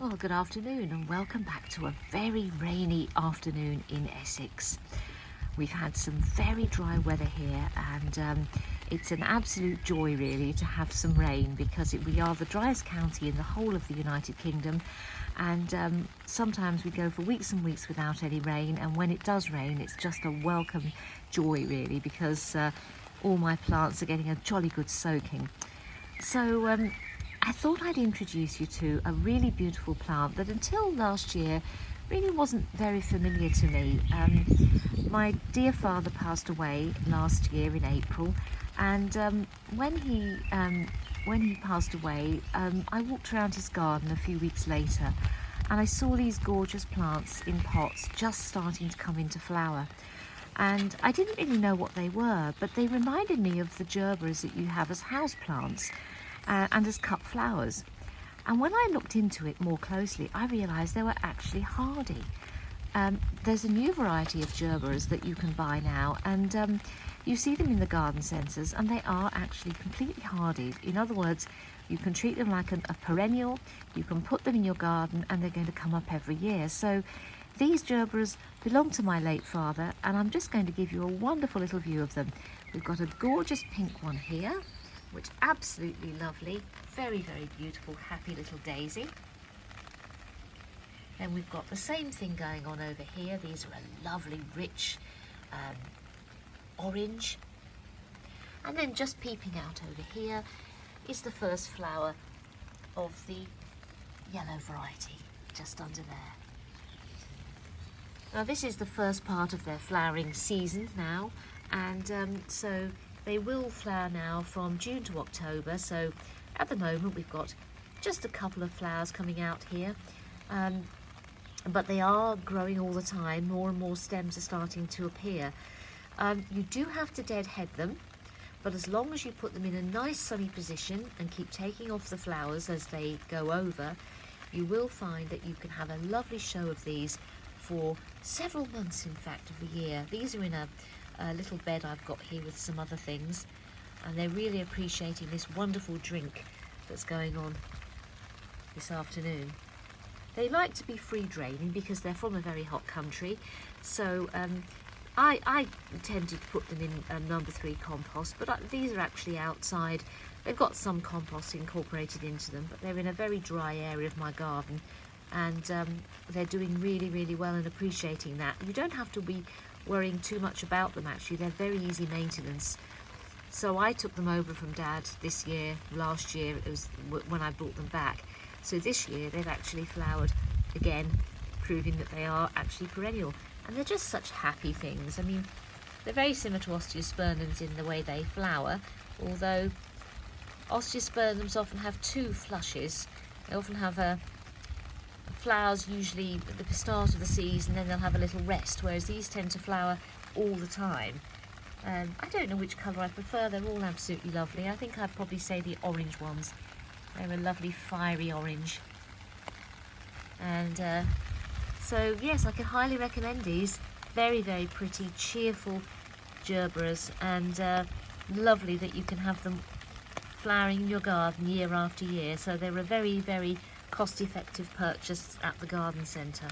Well, good afternoon and welcome back to a very rainy afternoon in Essex. We've had some very dry weather here and it's an absolute joy really to have some rain because we are the driest county in the whole of the United Kingdom, and sometimes we go for weeks and weeks without any rain, and when it does rain it's just a welcome joy really because all my plants are getting a jolly good soaking. So I thought I'd introduce you to a really beautiful plant that until last year really wasn't very familiar to me. My dear father passed away last year in April, and when he passed away, I walked around his garden a few weeks later and I saw these gorgeous plants in pots just starting to come into flower. And I didn't really know what they were, but they reminded me of the Gerberas that you have as house plants and as cut flowers. And when I looked into it more closely, I realised they were actually hardy. There's a new variety of Gerberas that you can buy now, and you see them in the garden centres, and they are actually completely hardy. In other words, you can treat them like a perennial, you can put them in your garden and they're going to come up every year. So these Gerberas belong to my late father, and I'm just going to give you a wonderful little view of them. We've got a gorgeous pink one here, which absolutely lovely, very, very beautiful, happy little daisy. Then we've got the same thing going on over here. These are a lovely, rich orange. And then just peeping out over here is the first flower of the yellow variety, just under there. Now this is the first part of their flowering season now, and so they will flower now from June to October. So at the moment we've got just a couple of flowers coming out here, but they are growing all the time. More and more stems are starting to appear. You do have to deadhead them, but as long as you put them in a nice sunny position and keep taking off the flowers as they go over, you will find that you can have a lovely show of these for several months, in fact, of the year. These are in a little bed I've got here with some other things, and they're really appreciating this wonderful drink that's going on this afternoon. They like to be free draining because they're from a very hot country, so I tended to put them in number 3 compost, but these are actually outside. They've got some compost incorporated into them, but they're in a very dry area of my garden, and they're doing really, really well and appreciating that. You don't have to be worrying too much about them actually. They're very easy maintenance. So I took them over from Dad this year. Last year it was when I brought them back. So this year they've actually flowered again, proving that they are actually perennial. And they're just such happy things. I mean, they're very similar to osteospermums in the way they flower, although osteospermums often have 2 flushes. They often have flowers usually at the start of the season, and then they'll have a little rest, whereas these tend to flower all the time. I don't know which colour I prefer. They're all absolutely lovely. I think I'd probably say the orange ones. They're a lovely fiery orange. And so yes, I can highly recommend these. Very, very pretty, cheerful Gerberas, and lovely that you can have them flowering in your garden year after year. So they're a very, very cost-effective purchase at the garden centre.